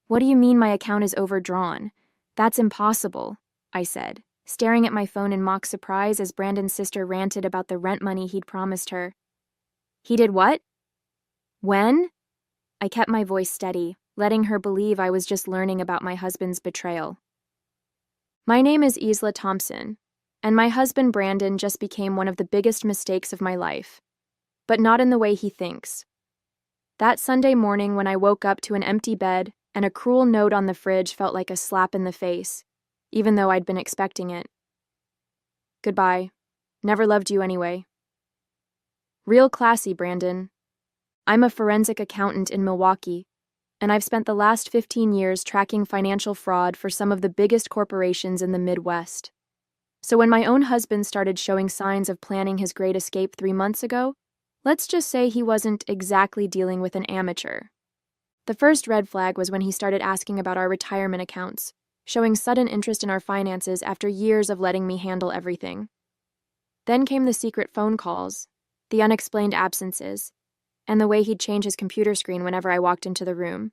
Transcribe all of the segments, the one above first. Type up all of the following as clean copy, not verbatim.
What do you mean my account is overdrawn? That's impossible, I said, staring at my phone in mock surprise as Brandon's sister ranted about the rent money he'd promised her. He did what? When? I kept my voice steady, letting her believe I was just learning about my husband's betrayal. My name is Isla Thompson, and my husband Brandon just became one of the biggest mistakes of my life. But not in the way he thinks. That Sunday morning when I woke up to an empty bed and a cruel note on the fridge felt like a slap in the face, even though I'd been expecting it. Goodbye. Never loved you anyway. Real classy, Brandon. I'm a forensic accountant in Milwaukee, and I've spent the last 15 years tracking financial fraud for some of the biggest corporations in the Midwest. So when my own husband started showing signs of planning his great escape 3 months ago, let's just say he wasn't exactly dealing with an amateur. The first red flag was when he started asking about our retirement accounts, showing sudden interest in our finances after years of letting me handle everything. Then came the secret phone calls, the unexplained absences, and the way he'd change his computer screen whenever I walked into the room.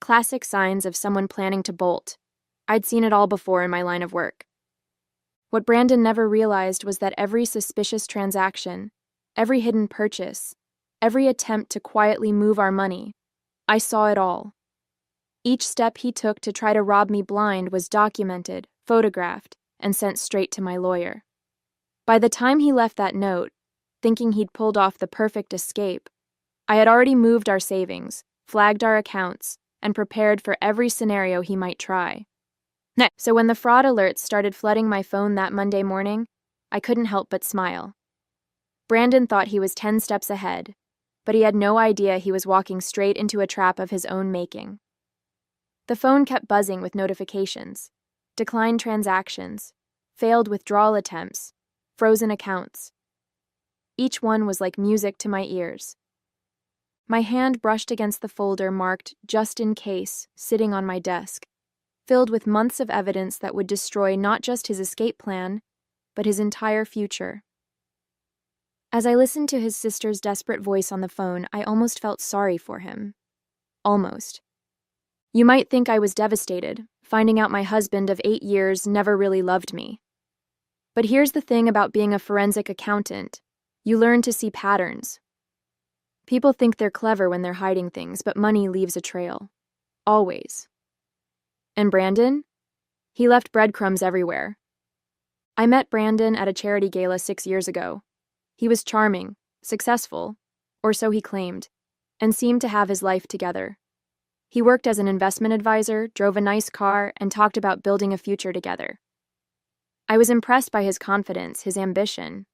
Classic signs of someone planning to bolt. I'd seen it all before in my line of work. What Brandon never realized was that every suspicious transaction, every hidden purchase, every attempt to quietly move our money, I saw it all. Each step he took to try to rob me blind was documented, photographed, and sent straight to my lawyer. By the time he left that note, thinking he'd pulled off the perfect escape, I had already moved our savings, flagged our accounts, and prepared for every scenario he might try. So when the fraud alerts started flooding my phone that Monday morning, I couldn't help but smile. Brandon thought he was 10 steps ahead, but he had no idea he was walking straight into a trap of his own making. The phone kept buzzing with notifications, declined transactions, failed withdrawal attempts, frozen accounts. Each one was like music to my ears. My hand brushed against the folder marked "Just in Case" sitting on my desk, filled with months of evidence that would destroy not just his escape plan, but his entire future. As I listened to his sister's desperate voice on the phone, I almost felt sorry for him. Almost. You might think I was devastated, finding out my husband of 8 years never really loved me. But here's the thing about being a forensic accountant. You learn to see patterns. People think they're clever when they're hiding things, but money leaves a trail. Always. And Brandon? He left breadcrumbs everywhere. I met Brandon at a charity gala 6 years ago. He was charming, successful, or so he claimed, and seemed to have his life together. He worked as an investment advisor, drove a nice car, and talked about building a future together. I was impressed by his confidence, his ambition.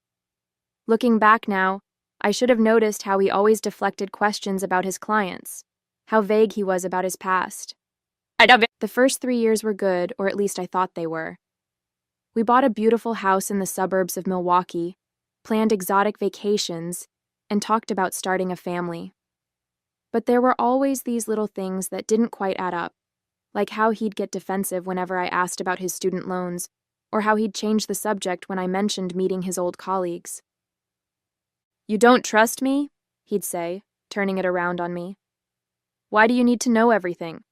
Looking back now, I should have noticed how he always deflected questions about his clients, how vague he was about his past. The first 3 years were good, or at least I thought they were. We bought a beautiful house in the suburbs of Milwaukee, planned exotic vacations, and talked about starting a family. But there were always these little things that didn't quite add up, like how he'd get defensive whenever I asked about his student loans, or how he'd change the subject when I mentioned meeting his old colleagues. "You don't trust me?" he'd say, turning it around on me. "Why do you need to know everything?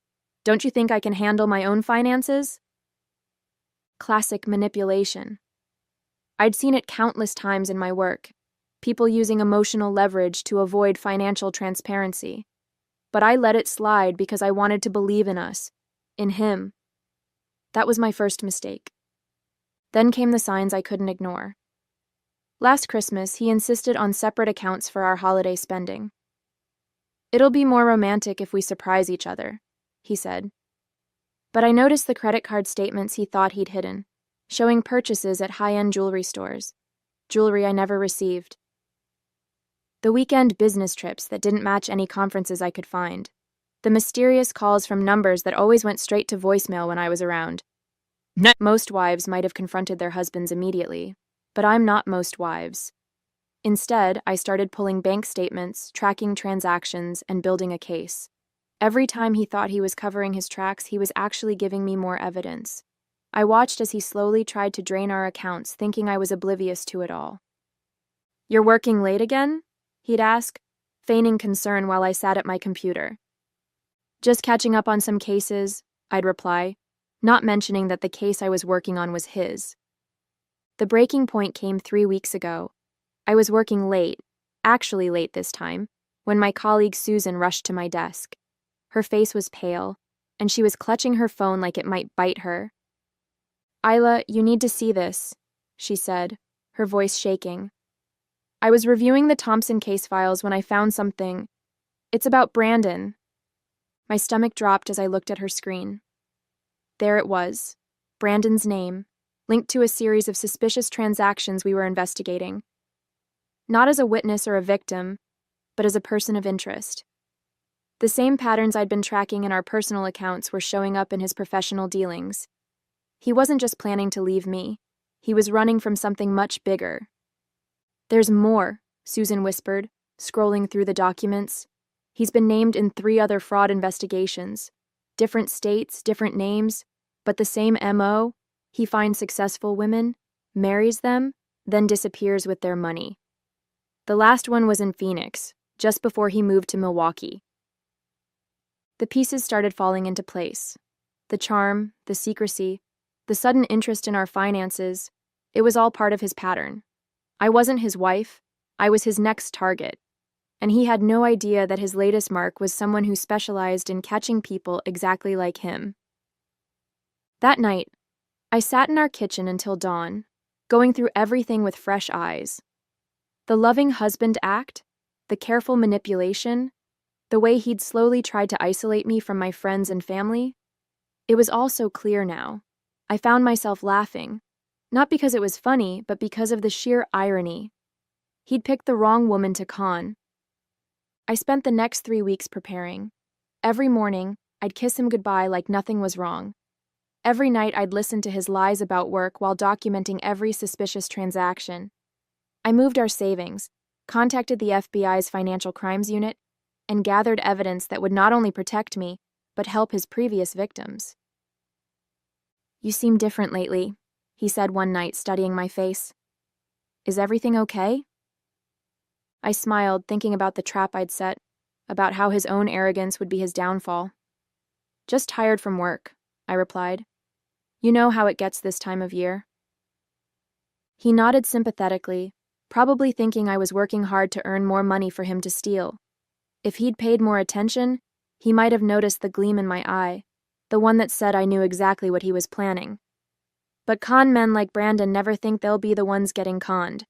Don't you think I can handle my own finances?" Classic manipulation. I'd seen it countless times in my work, people using emotional leverage to avoid financial transparency. But I let it slide because I wanted to believe in us, in him. That was my first mistake. Then came the signs I couldn't ignore. Last Christmas, he insisted on separate accounts for our holiday spending. "It'll be more romantic if we surprise each other," he said. But I noticed the credit card statements he thought he'd hidden, showing purchases at high-end jewelry stores, jewelry I never received. The weekend business trips that didn't match any conferences I could find. The mysterious calls from numbers that always went straight to voicemail when I was around. Most wives might have confronted their husbands immediately, but I'm not most wives. Instead, I started pulling bank statements, tracking transactions, and building a case. Every time he thought he was covering his tracks, he was actually giving me more evidence. I watched as he slowly tried to drain our accounts, thinking I was oblivious to it all. "You're working late again?" he'd ask, feigning concern while I sat at my computer. Just catching up on some cases, I'd reply, not mentioning that the case I was working on was his. The breaking point came 3 weeks ago. I was working late, actually late this time, when my colleague Susan rushed to my desk. Her face was pale, and she was clutching her phone like it might bite her. "Isla, you need to see this," she said, her voice shaking. "I was reviewing the Thompson case files when I found something. It's about Brandon." My stomach dropped as I looked at her screen. There it was, Brandon's name, linked to a series of suspicious transactions we were investigating. Not as a witness or a victim, but as a person of interest. The same patterns I'd been tracking in our personal accounts were showing up in his professional dealings. He wasn't just planning to leave me. He was running from something much bigger. "There's more," Susan whispered, scrolling through the documents. "He's been named in 3 other fraud investigations. Different states, different names, but the same MO. He finds successful women, marries them, then disappears with their money. The last one was in Phoenix, just before he moved to Milwaukee." The pieces started falling into place. The charm, the secrecy, the sudden interest in our finances, it was all part of his pattern. I wasn't his wife, I was his next target. And he had no idea that his latest mark was someone who specialized in catching people exactly like him. That night, I sat in our kitchen until dawn, going through everything with fresh eyes. The loving husband act, the careful manipulation, the way he'd slowly tried to isolate me from my friends and family. It was all so clear now. I found myself laughing, not because it was funny, but because of the sheer irony. He'd picked the wrong woman to con. I spent the next 3 weeks preparing. Every morning, I'd kiss him goodbye like nothing was wrong. Every night, I'd listen to his lies about work while documenting every suspicious transaction. I moved our savings, contacted the FBI's Financial Crimes Unit, and gathered evidence that would not only protect me, but help his previous victims. "You seem different lately," he said one night, studying my face. "Is everything okay?" I smiled, thinking about the trap I'd set, about how his own arrogance would be his downfall. "Just tired from work," I replied. "You know how it gets this time of year." He nodded sympathetically, probably thinking I was working hard to earn more money for him to steal. If he'd paid more attention, he might have noticed the gleam in my eye, the one that said I knew exactly what he was planning. But con men like Brandon never think they'll be the ones getting conned.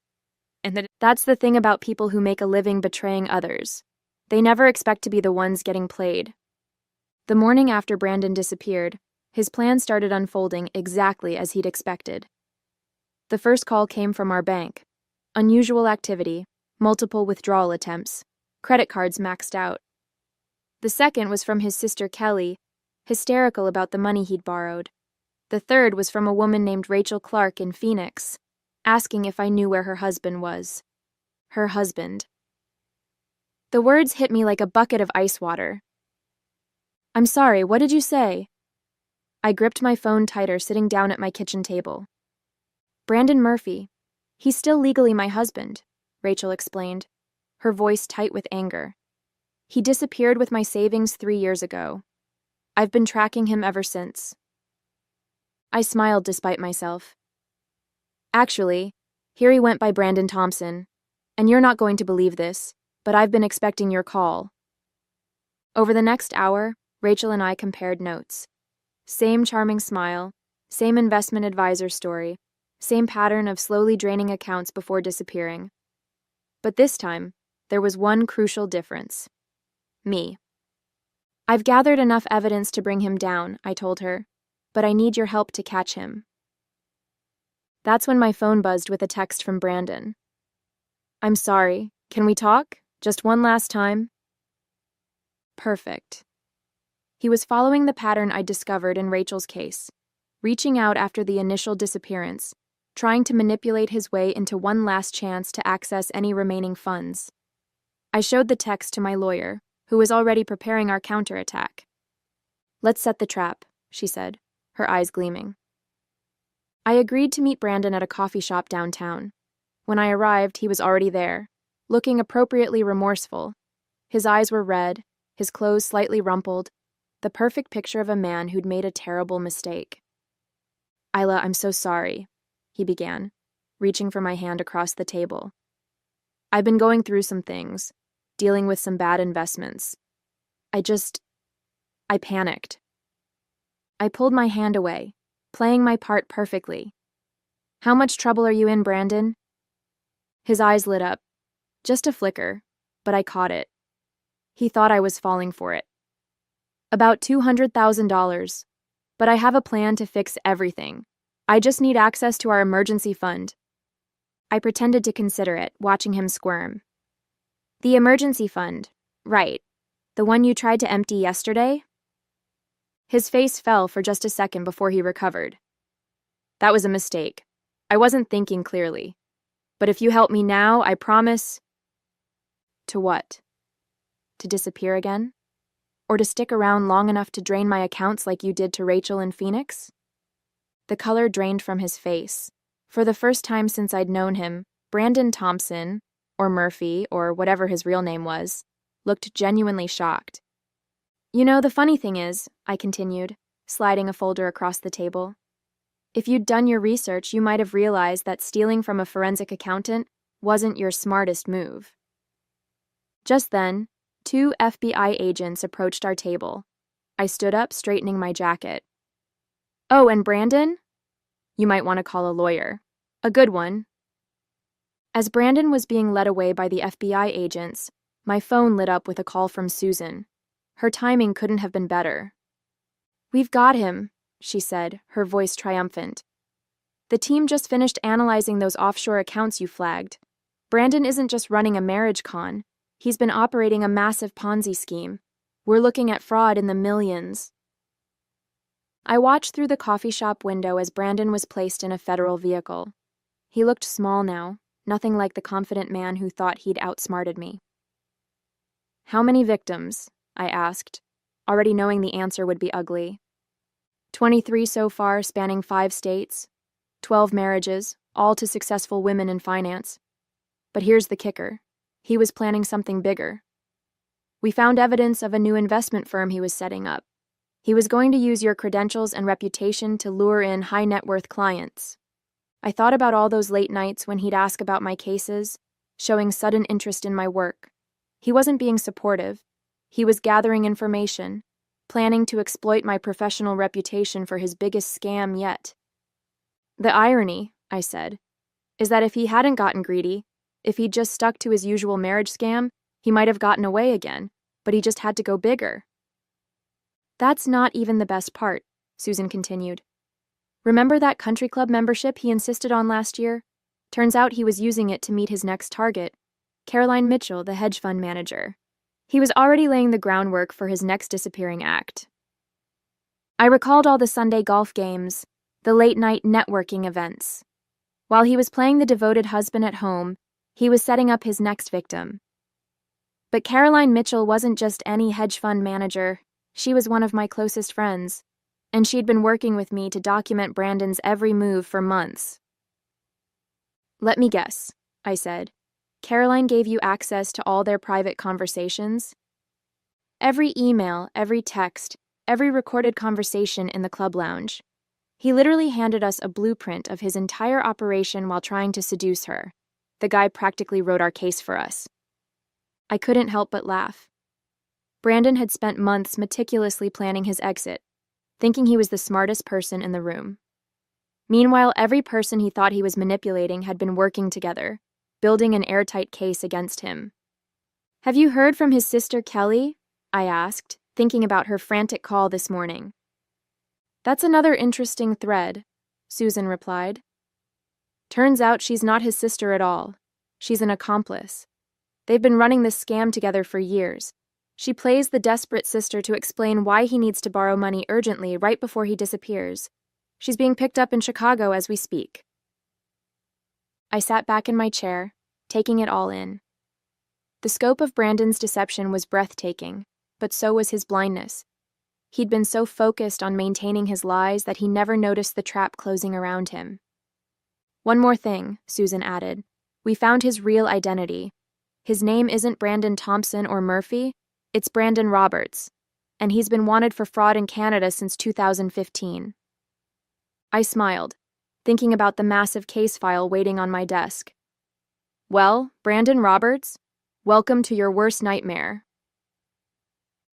And that's the thing about people who make a living betraying others. They never expect to be the ones getting played. The morning after Brandon disappeared, his plan started unfolding exactly as he'd expected. The first call came from our bank. Unusual activity, multiple withdrawal attempts, credit cards maxed out. The second was from his sister Kelly, hysterical about the money he'd borrowed. The third was from a woman named Rachel Clark in Phoenix, asking if I knew where her husband was. Her husband. The words hit me like a bucket of ice water. "I'm sorry, what did you say?" I gripped my phone tighter, sitting down at my kitchen table. "Brandon Murphy. He's still legally my husband," Rachel explained, her voice tight with anger. "He disappeared with my savings 3 years ago. I've been tracking him ever since." I smiled despite myself. "Actually, here he went by Brandon Thompson. And you're not going to believe this, but I've been expecting your call." Over the next hour, Rachel and I compared notes. Same charming smile, same investment advisor story, same pattern of slowly draining accounts before disappearing. But this time, there was one crucial difference. Me. "I've gathered enough evidence to bring him down," I told her, "but I need your help to catch him." That's when my phone buzzed with a text from Brandon. "I'm sorry, can we talk? Just one last time?" Perfect. He was following the pattern I'd discovered in Rachel's case, reaching out after the initial disappearance, trying to manipulate his way into one last chance to access any remaining funds. I showed the text to my lawyer, who was already preparing our counterattack. "Let's set the trap," she said, her eyes gleaming. I agreed to meet Brandon at a coffee shop downtown. When I arrived, he was already there, looking appropriately remorseful. His eyes were red, his clothes slightly rumpled, the perfect picture of a man who'd made a terrible mistake. "Isla, I'm so sorry," he began, reaching for my hand across the table. "I've been going through some things, dealing with some bad investments. I panicked." I pulled my hand away, playing my part perfectly. "How much trouble are you in, Brandon?" His eyes lit up. Just a flicker, but I caught it. He thought I was falling for it. "About $200,000, but I have a plan to fix everything. I just need access to our emergency fund." I pretended to consider it, watching him squirm. "The emergency fund, right. The one you tried to empty yesterday?" His face fell for just a second before he recovered. "That was a mistake. I wasn't thinking clearly. But if you help me now, I promise—" To what? To disappear again? Or to stick around long enough to drain my accounts like you did to Rachel in Phoenix? The color drained from his face. For the first time since I'd known him, Brandon Thompson, or Murphy, or whatever his real name was, looked genuinely shocked. "You know, the funny thing is," I continued, sliding a folder across the table, "if you'd done your research, you might have realized that stealing from a forensic accountant wasn't your smartest move." Just then, 2 FBI agents approached our table. I stood up, straightening my jacket. "Oh, and Brandon? You might want to call a lawyer. A good one." As Brandon was being led away by the FBI agents, my phone lit up with a call from Susan. Her timing couldn't have been better. "We've got him," she said, her voice triumphant. "The team just finished analyzing those offshore accounts you flagged. Brandon isn't just running a marriage con. He's been operating a massive Ponzi scheme. We're looking at fraud in the millions." I watched through the coffee shop window as Brandon was placed in a federal vehicle. He looked small now, nothing like the confident man who thought he'd outsmarted me. "How many victims?" I asked, already knowing the answer would be ugly. 23 so far, spanning 5 states. 12 marriages, all to successful women in finance. But here's the kicker. He was planning something bigger. We found evidence of a new investment firm he was setting up. He was going to use your credentials and reputation to lure in high-net-worth clients. I thought about all those late nights when he'd ask about my cases, showing sudden interest in my work. He wasn't being supportive. He was gathering information, planning to exploit my professional reputation for his biggest scam yet. "The irony," I said, "is that if he hadn't gotten greedy, if he'd just stuck to his usual marriage scam, he might have gotten away again, but he just had to go bigger." "That's not even the best part," Susan continued. "Remember that country club membership he insisted on last year? Turns out he was using it to meet his next target, Caroline Mitchell, the hedge fund manager. He was already laying the groundwork for his next disappearing act." I recalled all the Sunday golf games, the late-night networking events. While he was playing the devoted husband at home, he was setting up his next victim. But Caroline Mitchell wasn't just any hedge fund manager. She was one of my closest friends, and she'd been working with me to document Brandon's every move for months. "Let me guess," I said. "Caroline gave you access to all their private conversations?" "Every email, every text, every recorded conversation in the club lounge. He literally handed us a blueprint of his entire operation while trying to seduce her. The guy practically wrote our case for us." I couldn't help but laugh. Brandon had spent months meticulously planning his exit, thinking he was the smartest person in the room. Meanwhile, every person he thought he was manipulating had been working together, building an airtight case against him. "Have you heard from his sister Kelly?" I asked, thinking about her frantic call this morning. "That's another interesting thread," Susan replied. "Turns out she's not his sister at all. She's an accomplice. They've been running this scam together for years. She plays the desperate sister to explain why he needs to borrow money urgently right before he disappears. She's being picked up in Chicago as we speak." I sat back in my chair, taking it all in. The scope of Brandon's deception was breathtaking, but so was his blindness. He'd been so focused on maintaining his lies that he never noticed the trap closing around him. "One more thing," Susan added. "We found his real identity. His name isn't Brandon Thompson or Murphy, it's Brandon Roberts. and he's been wanted for fraud in Canada since 2015. I smiled, thinking about the massive case file waiting on my desk. Well, Brandon Roberts, welcome to your worst nightmare.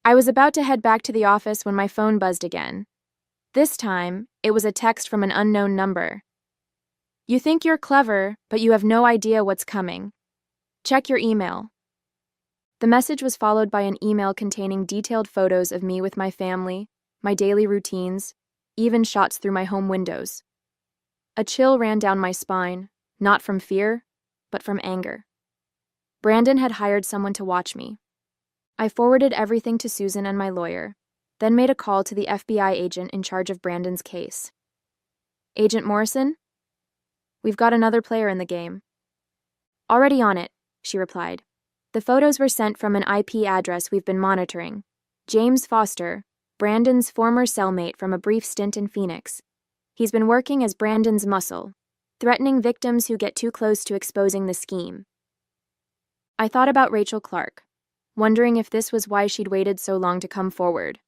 I was about to head back to the office when my phone buzzed again. This time, it was a text from an unknown number. You think you're clever, but you have no idea what's coming. Check your email. The message was followed by an email containing detailed photos of me with my family, my daily routines, even shots through my home windows. A chill ran down my spine, not from fear, but from anger. Brandon had hired someone to watch me. I forwarded everything to Susan and my lawyer, then made a call to the FBI agent in charge of Brandon's case. Agent Morrison? We've got another player in the game. Already on it, she replied. The photos were sent from an IP address we've been monitoring. James Foster, Brandon's former cellmate from a brief stint in Phoenix. He's been working as Brandon's muscle, threatening victims who get too close to exposing the scheme. I thought about Rachel Clark, wondering if this was why she'd waited so long to come forward.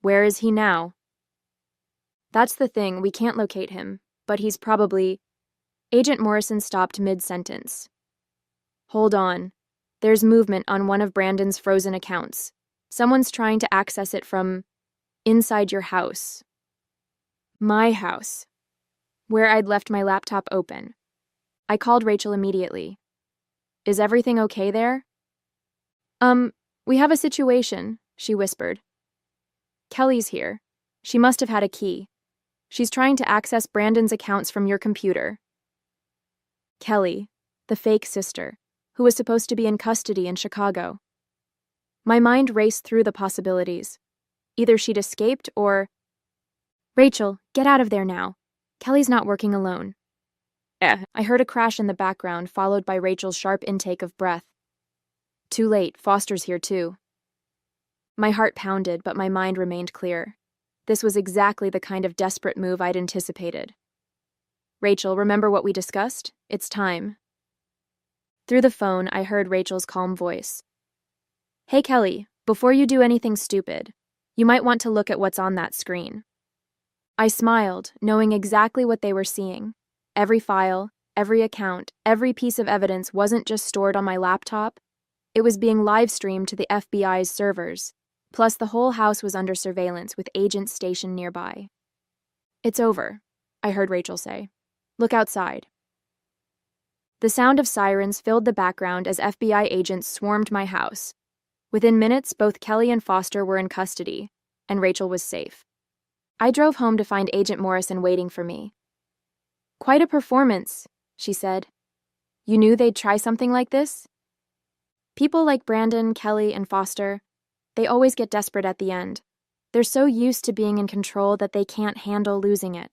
Where is he now? That's the thing, we can't locate him, but he's probably... Agent Morrison stopped mid-sentence. Hold on. There's movement on one of Brandon's frozen accounts. Someone's trying to access it from inside your house. My house. Where I'd left my laptop open. I called Rachel immediately. Is everything okay there? We have a situation, she whispered. Kelly's here. She must have had a key. She's trying to access Brandon's accounts from your computer. Kelly, the fake sister, who was supposed to be in custody in Chicago. My mind raced through the possibilities. Either she'd escaped or... Rachel, get out of there now. Kelly's not working alone. I heard a crash in the background, followed by Rachel's sharp intake of breath. Too late, Foster's here too. My heart pounded, but my mind remained clear. This was exactly the kind of desperate move I'd anticipated. Rachel, remember what we discussed? It's time. Through the phone, I heard Rachel's calm voice. Hey, Kelly, before you do anything stupid, you might want to look at what's on that screen. I smiled, knowing exactly what they were seeing. Every file, every account, every piece of evidence wasn't just stored on my laptop. It was being live-streamed to the FBI's servers. Plus, the whole house was under surveillance with agents stationed nearby. It's over, I heard Rachel say. Look outside. The sound of sirens filled the background as FBI agents swarmed my house. Within minutes, both Kelly and Foster were in custody, and Rachel was safe. I drove home to find Agent Morrison waiting for me. Quite a performance, she said. You knew they'd try something like this? People like Brandon, Kelly, and Foster, they always get desperate at the end. They're so used to being in control that they can't handle losing it.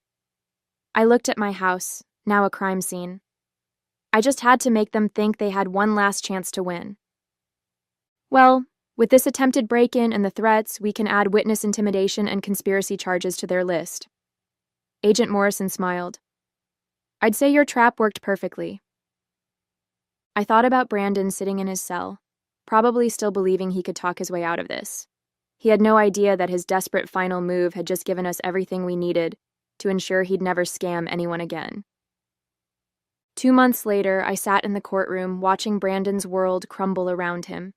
I looked at my house, now a crime scene. I just had to make them think they had one last chance to win. Well, with this attempted break-in and the threats, we can add witness intimidation and conspiracy charges to their list. Agent Morrison smiled. I'd say your trap worked perfectly. I thought about Brandon sitting in his cell, probably still believing he could talk his way out of this. He had no idea that his desperate final move had just given us everything we needed to ensure he'd never scam anyone again. 2 months later, I sat in the courtroom watching Brandon's world crumble around him.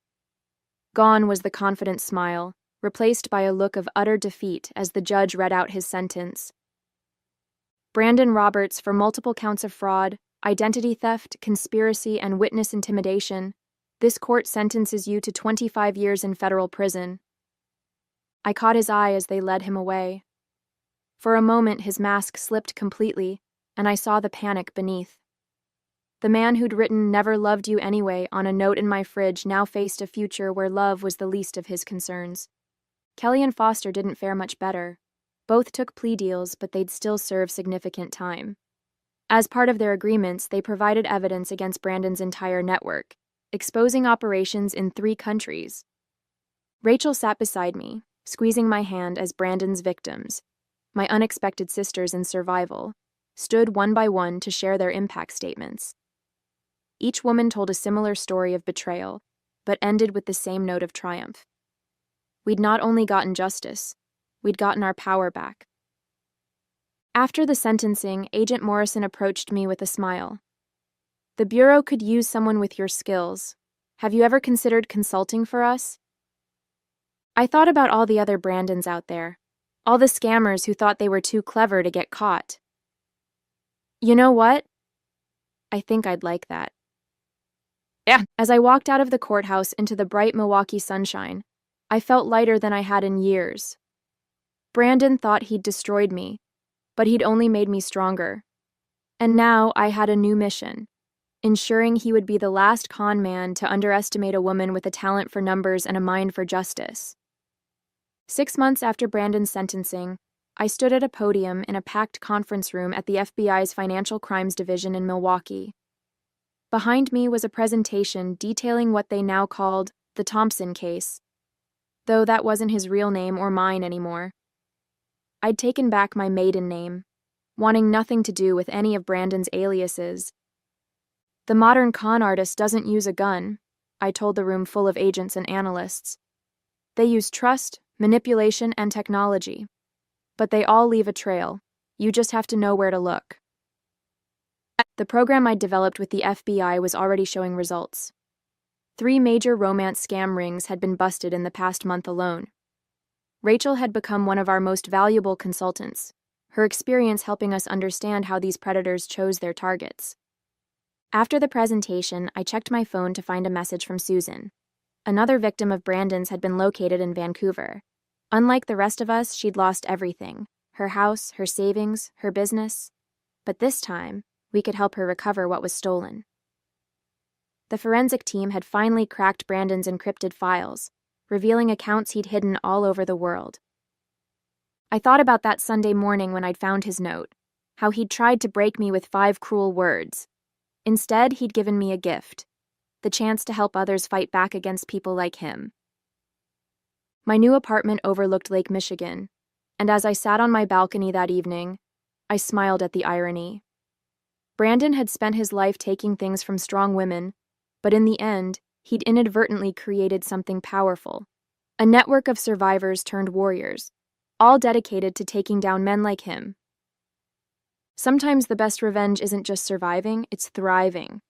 Gone was the confident smile, replaced by a look of utter defeat as the judge read out his sentence. Brandon Roberts, for multiple counts of fraud, identity theft, conspiracy, and witness intimidation, this court sentences you to 25 years in federal prison. I caught his eye as they led him away. For a moment, his mask slipped completely, and I saw the panic beneath. The man who'd written "Never loved you anyway" on a note in my fridge now faced a future where love was the least of his concerns. Kelly and Foster didn't fare much better. Both took plea deals, but they'd still serve significant time. As part of their agreements, they provided evidence against Brandon's entire network, exposing operations in 3 countries. Rachel sat beside me, squeezing my hand as Brandon's victims, my unexpected sisters in survival, stood one by one to share their impact statements. Each woman told a similar story of betrayal, but ended with the same note of triumph. We'd not only gotten justice, we'd gotten our power back. After the sentencing, Agent Morrison approached me with a smile. The Bureau could use someone with your skills. Have you ever considered consulting for us? I thought about all the other Brandons out there, all the scammers who thought they were too clever to get caught. You know what? I think I'd like that. Yeah. As I walked out of the courthouse into the bright Milwaukee sunshine, I felt lighter than I had in years. Brandon thought he'd destroyed me, but he'd only made me stronger. And now I had a new mission, ensuring he would be the last con man to underestimate a woman with a talent for numbers and a mind for justice. 6 months after Brandon's sentencing, I stood at a podium in a packed conference room at the FBI's Financial Crimes Division in Milwaukee. Behind me was a presentation detailing what they now called the Thompson case, though that wasn't his real name or mine anymore. I'd taken back my maiden name, wanting nothing to do with any of Brandon's aliases. The modern con artist doesn't use a gun, I told the room full of agents and analysts. They use trust, manipulation, and technology. But they all leave a trail. You just have to know where to look. The program I'd developed with the FBI was already showing results. 3 major romance scam rings had been busted in the past month alone. Rachel had become one of our most valuable consultants, her experience helping us understand how these predators chose their targets. After the presentation, I checked my phone to find a message from Susan. Another victim of Brandon's had been located in Vancouver. Unlike the rest of us, she'd lost everything: her house, her savings, her business. But this time, we could help her recover what was stolen. The forensic team had finally cracked Brandon's encrypted files, revealing accounts he'd hidden all over the world. I thought about that Sunday morning when I'd found his note, how he'd tried to break me with 5 cruel words. Instead, he'd given me a gift, the chance to help others fight back against people like him. My new apartment overlooked Lake Michigan, and as I sat on my balcony that evening, I smiled at the irony. Brandon had spent his life taking things from strong women, but in the end, he'd inadvertently created something powerful. A network of survivors turned warriors, all dedicated to taking down men like him. Sometimes the best revenge isn't just surviving, it's thriving.